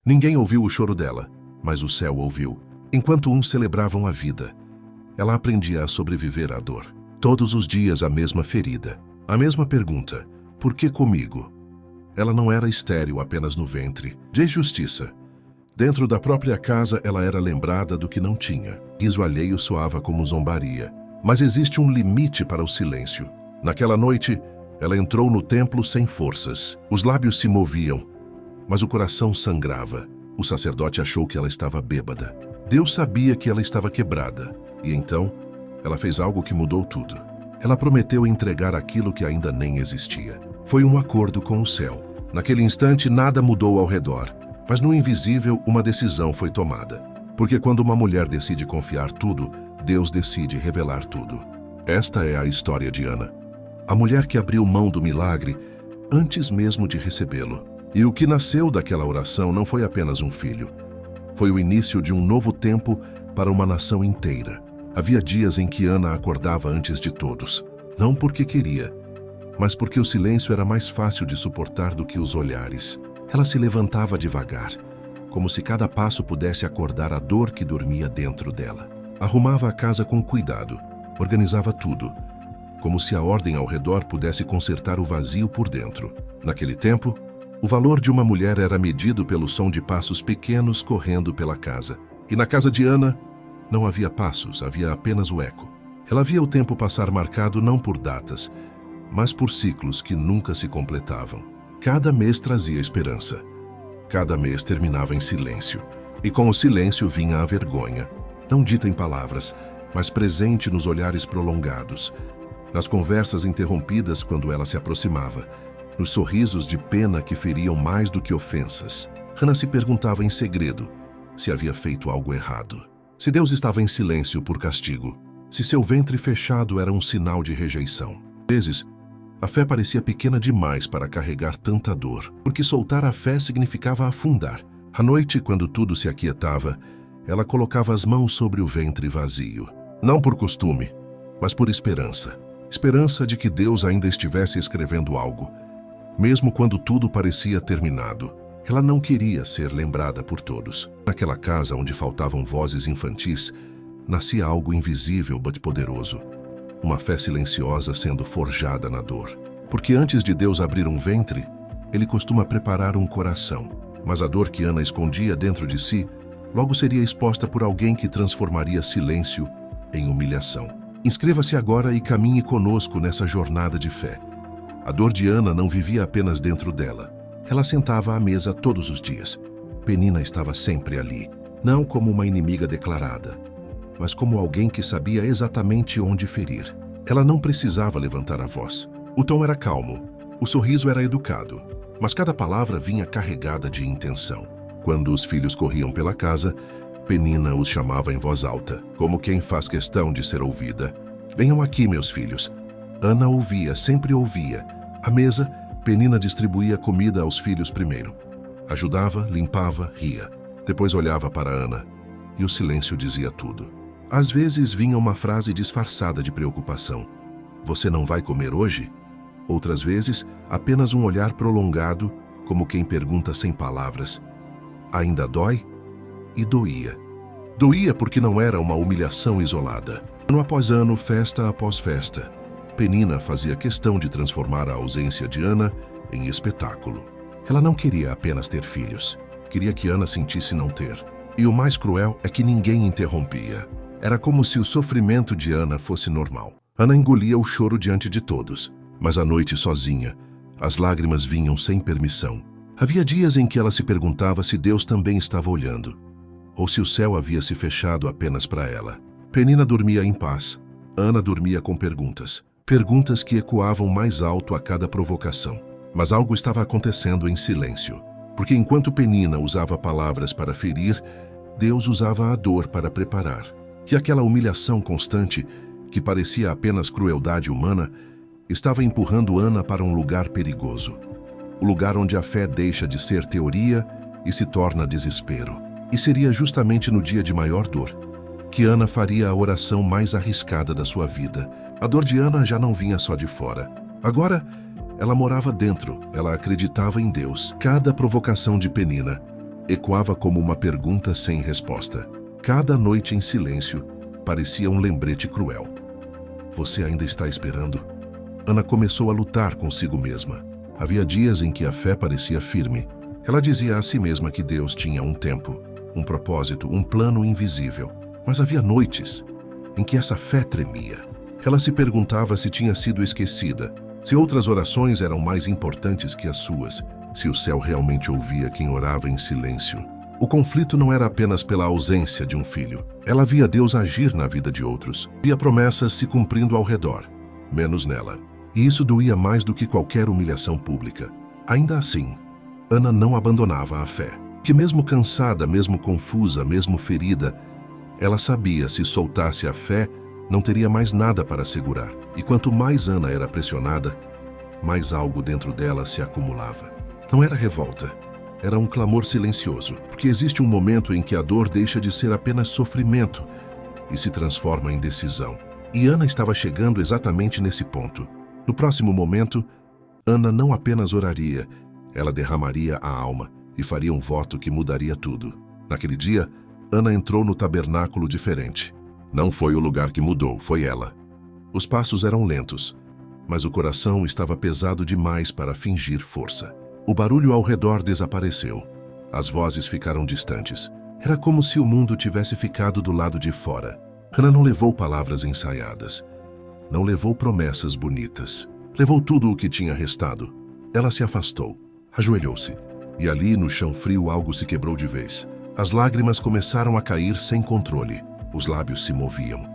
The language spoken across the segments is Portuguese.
Ninguém ouviu o choro dela, mas o céu ouviu. Enquanto uns celebravam a vida, ela aprendia a sobreviver à dor. Todos os dias a mesma ferida, a mesma pergunta: por que comigo? Ela não era estéril apenas no ventre. De justiça. Dentro da própria casa ela era lembrada do que não tinha. Riso alheio soava como zombaria. Mas existe um limite para o silêncio. Naquela noite, ela entrou no templo sem forças. Os lábios se moviam, mas o coração sangrava. O sacerdote achou que ela estava bêbada. Deus sabia que ela estava quebrada. E então, ela fez algo que mudou tudo. Ela prometeu entregar aquilo que ainda nem existia. Foi um acordo com o céu. Naquele instante, nada mudou ao redor. Mas no invisível, uma decisão foi tomada. Porque quando uma mulher decide confiar tudo, Deus decide revelar tudo. Esta é a história de Ana. A mulher que abriu mão do milagre antes mesmo de recebê-lo. E o que nasceu daquela oração não foi apenas um filho. Foi o início de um novo tempo para uma nação inteira. Havia dias em que Ana acordava antes de todos. Não porque queria, mas porque o silêncio era mais fácil de suportar do que os olhares. Ela se levantava devagar, como se cada passo pudesse acordar a dor que dormia dentro dela. Arrumava a casa com cuidado, organizava tudo, como se a ordem ao redor pudesse consertar o vazio por dentro. Naquele tempo, o valor de uma mulher era medido pelo som de passos pequenos correndo pela casa. E na casa de Ana, não havia passos, havia apenas o eco. Ela via o tempo passar marcado não por datas, mas por ciclos que nunca se completavam. Cada mês trazia esperança. Cada mês terminava em silêncio. E com o silêncio vinha a vergonha, não dita em palavras, mas presente nos olhares prolongados, nas conversas interrompidas quando ela se aproximava, nos sorrisos de pena que feriam mais do que ofensas. Hannah se perguntava em segredo se havia feito algo errado. Se Deus estava em silêncio por castigo, se seu ventre fechado era um sinal de rejeição. Às vezes, a fé parecia pequena demais para carregar tanta dor, porque soltar a fé significava afundar. À noite, quando tudo se aquietava, ela colocava as mãos sobre o ventre vazio. Não por costume, mas por esperança. Esperança de que Deus ainda estivesse escrevendo algo, mesmo quando tudo parecia terminado. Ela não queria ser lembrada por todos. Naquela casa onde faltavam vozes infantis, nascia algo invisível mas poderoso. Uma fé silenciosa sendo forjada na dor. Porque antes de Deus abrir um ventre, Ele costuma preparar um coração. Mas a dor que Ana escondia dentro de si, logo seria exposta por alguém que transformaria silêncio em humilhação. Inscreva-se agora e caminhe conosco nessa jornada de fé. A dor de Ana não vivia apenas dentro dela. Ela sentava à mesa todos os dias. Penina estava sempre ali, não como uma inimiga declarada, mas como alguém que sabia exatamente onde ferir. Ela não precisava levantar a voz. O tom era calmo, o sorriso era educado, mas cada palavra vinha carregada de intenção. Quando os filhos corriam pela casa, Penina os chamava em voz alta, como quem faz questão de ser ouvida. Venham aqui, meus filhos. Ana ouvia, sempre ouvia. À mesa, Penina distribuía comida aos filhos primeiro. Ajudava, limpava, ria. Depois olhava para Ana, e o silêncio dizia tudo. Às vezes vinha uma frase disfarçada de preocupação. Você não vai comer hoje? Outras vezes, apenas um olhar prolongado, como quem pergunta sem palavras. Ainda dói? E doía. Doía porque não era uma humilhação isolada. Ano após ano, festa após festa, Penina fazia questão de transformar a ausência de Ana em espetáculo. Ela não queria apenas ter filhos. Queria que Ana sentisse não ter. E o mais cruel é que ninguém interrompia. Era como se o sofrimento de Ana fosse normal. Ana engolia o choro diante de todos, mas à noite sozinha, as lágrimas vinham sem permissão. Havia dias em que ela se perguntava se Deus também estava olhando, ou se o céu havia se fechado apenas para ela. Penina dormia em paz. Ana dormia com perguntas. Perguntas que ecoavam mais alto a cada provocação. Mas algo estava acontecendo em silêncio, porque enquanto Penina usava palavras para ferir, Deus usava a dor para preparar. E aquela humilhação constante, que parecia apenas crueldade humana, estava empurrando Ana para um lugar perigoso. O lugar onde a fé deixa de ser teoria e se torna desespero. E seria justamente no dia de maior dor que Ana faria a oração mais arriscada da sua vida. A dor de Ana já não vinha só de fora. Agora, ela morava dentro, ela acreditava em Deus. Cada provocação de Penina, ecoava como uma pergunta sem resposta. Cada noite em silêncio parecia um lembrete cruel. Você ainda está esperando? Ana começou a lutar consigo mesma. Havia dias em que a fé parecia firme. Ela dizia a si mesma que Deus tinha um tempo, um propósito, um plano invisível. Mas havia noites em que essa fé tremia. Ela se perguntava se tinha sido esquecida, se outras orações eram mais importantes que as suas, se o céu realmente ouvia quem orava em silêncio. O conflito não era apenas pela ausência de um filho. Ela via Deus agir na vida de outros, via promessas se cumprindo ao redor, menos nela. E isso doía mais do que qualquer humilhação pública. Ainda assim, Ana não abandonava a fé. Que mesmo cansada, mesmo confusa, mesmo ferida, ela sabia se soltasse a fé, não teria mais nada para segurar. E quanto mais Ana era pressionada, mais algo dentro dela se acumulava. Não era revolta. Era um clamor silencioso, porque existe um momento em que a dor deixa de ser apenas sofrimento e se transforma em decisão. E Ana estava chegando exatamente nesse ponto. No próximo momento, Ana não apenas oraria, ela derramaria a alma e faria um voto que mudaria tudo. Naquele dia, Ana entrou no tabernáculo diferente. Não foi o lugar que mudou, foi ela. Os passos eram lentos, mas o coração estava pesado demais para fingir força. O barulho ao redor desapareceu. As vozes ficaram distantes. Era como se o mundo tivesse ficado do lado de fora. Ana não levou palavras ensaiadas. Não levou promessas bonitas. Levou tudo o que tinha restado. Ela se afastou, ajoelhou-se. E ali, no chão frio, algo se quebrou de vez. As lágrimas começaram a cair sem controle. Os lábios se moviam.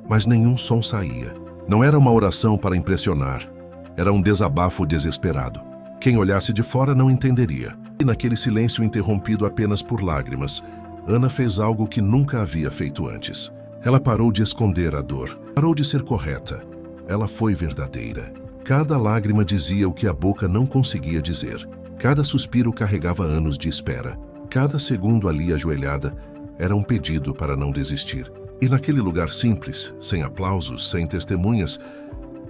Mas nenhum som saía. Não era uma oração para impressionar. Era um desabafo desesperado. Quem olhasse de fora não entenderia. E naquele silêncio interrompido apenas por lágrimas, Ana fez algo que nunca havia feito antes. Ela parou de esconder a dor. Parou de ser correta. Ela foi verdadeira. Cada lágrima dizia o que a boca não conseguia dizer. Cada suspiro carregava anos de espera. Cada segundo ali ajoelhada era um pedido para não desistir. E naquele lugar simples, sem aplausos, sem testemunhas,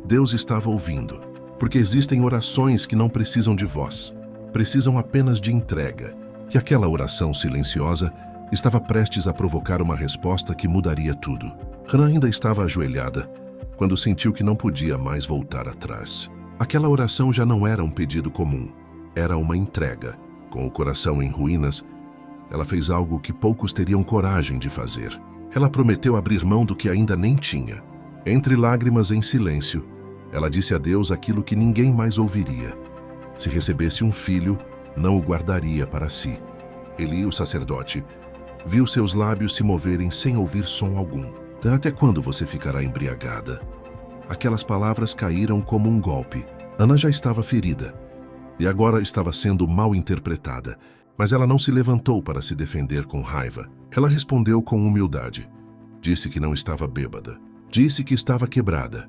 Deus estava ouvindo. Porque existem orações que não precisam de voz, precisam apenas de entrega. E aquela oração silenciosa estava prestes a provocar uma resposta que mudaria tudo. Ana ainda estava ajoelhada, quando sentiu que não podia mais voltar atrás. Aquela oração já não era um pedido comum, era uma entrega. Com o coração em ruínas, ela fez algo que poucos teriam coragem de fazer. Ela prometeu abrir mão do que ainda nem tinha. Entre lágrimas em silêncio, ela disse a Deus aquilo que ninguém mais ouviria. Se recebesse um filho, não o guardaria para si. Eli, o sacerdote, viu seus lábios se moverem sem ouvir som algum. Até quando você ficará embriagada? Aquelas palavras caíram como um golpe. Ana já estava ferida e agora estava sendo mal interpretada. Mas ela não se levantou para se defender com raiva. Ela respondeu com humildade. Disse que não estava bêbada. Disse que estava quebrada.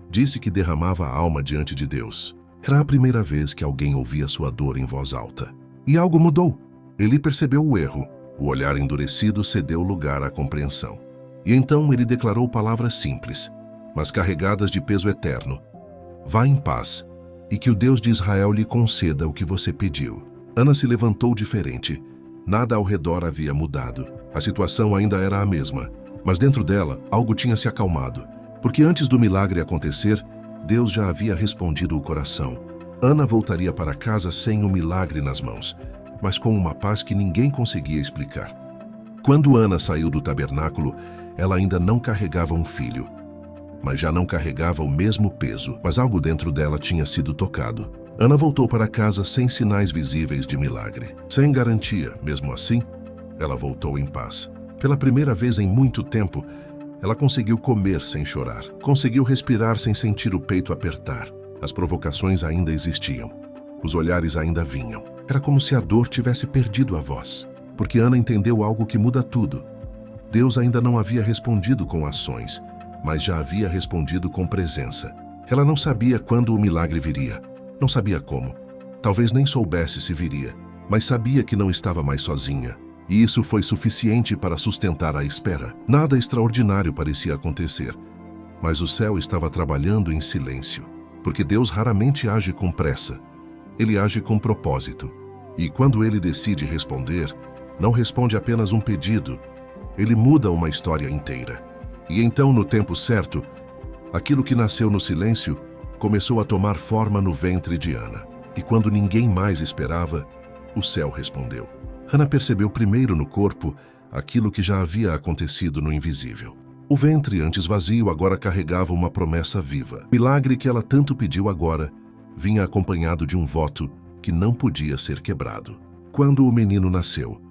Disse que derramava a alma diante de Deus. Era a primeira vez que alguém ouvia sua dor em voz alta. E algo mudou. Ele percebeu o erro. O olhar endurecido cedeu lugar à compreensão. E então ele declarou palavras simples, mas carregadas de peso eterno. Vá em paz, e que o Deus de Israel lhe conceda o que você pediu. Ana se levantou diferente. Nada ao redor havia mudado. A situação ainda era a mesma, mas dentro dela algo tinha se acalmado. Porque antes do milagre acontecer, Deus já havia respondido o coração. Ana voltaria para casa sem o milagre nas mãos, mas com uma paz que ninguém conseguia explicar. Quando Ana saiu do tabernáculo, ela ainda não carregava um filho, mas já não carregava o mesmo peso, mas algo dentro dela tinha sido tocado. Ana voltou para casa sem sinais visíveis de milagre, sem garantia. Mesmo assim, ela voltou em paz. Pela primeira vez em muito tempo, ela conseguiu comer sem chorar, conseguiu respirar sem sentir o peito apertar. As provocações ainda existiam, os olhares ainda vinham. Era como se a dor tivesse perdido a voz, porque Ana entendeu algo que muda tudo. Deus ainda não havia respondido com ações, mas já havia respondido com presença. Ela não sabia quando o milagre viria, não sabia como, talvez nem soubesse se viria, mas sabia que não estava mais sozinha. E isso foi suficiente para sustentar a espera. Nada extraordinário parecia acontecer, mas o céu estava trabalhando em silêncio, porque Deus raramente age com pressa. Ele age com propósito. E quando ele decide responder, não responde apenas um pedido, ele muda uma história inteira. E então, no tempo certo, aquilo que nasceu no silêncio começou a tomar forma no ventre de Ana. E quando ninguém mais esperava, o céu respondeu. Ana percebeu primeiro no corpo aquilo que já havia acontecido no invisível. O ventre, antes vazio, agora carregava uma promessa viva. O milagre que ela tanto pediu agora vinha acompanhado de um voto que não podia ser quebrado. Quando o menino nasceu,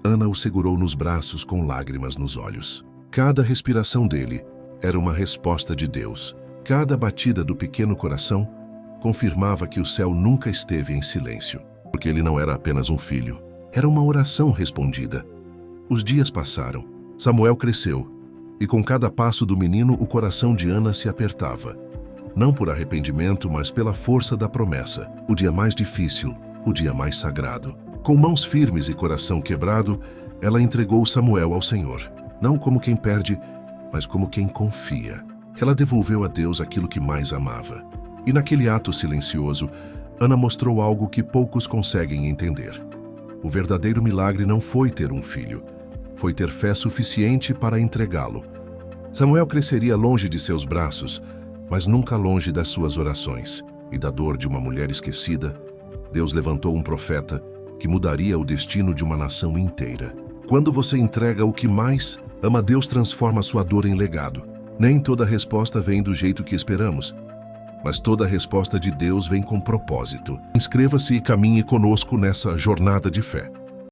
Ana o segurou nos braços com lágrimas nos olhos. Cada respiração dele era uma resposta de Deus. Cada batida do pequeno coração confirmava que o céu nunca esteve em silêncio, porque ele não era apenas um filho. Era uma oração respondida. Os dias passaram. Samuel cresceu, e com cada passo do menino o coração de Ana se apertava. Não por arrependimento, mas pela força da promessa. O dia mais difícil, o dia mais sagrado. Com mãos firmes e coração quebrado, ela entregou Samuel ao Senhor. Não como quem perde, mas como quem confia. Ela devolveu a Deus aquilo que mais amava. E naquele ato silencioso, Ana mostrou algo que poucos conseguem entender. O verdadeiro milagre não foi ter um filho, foi ter fé suficiente para entregá-lo. Samuel cresceria longe de seus braços, mas nunca longe das suas orações. E da dor de uma mulher esquecida, Deus levantou um profeta que mudaria o destino de uma nação inteira. Quando você entrega o que mais ama, Deus transforma sua dor em legado. Nem toda resposta vem do jeito que esperamos, mas toda resposta de Deus vem com propósito. Inscreva-se e caminhe conosco nessa jornada de fé.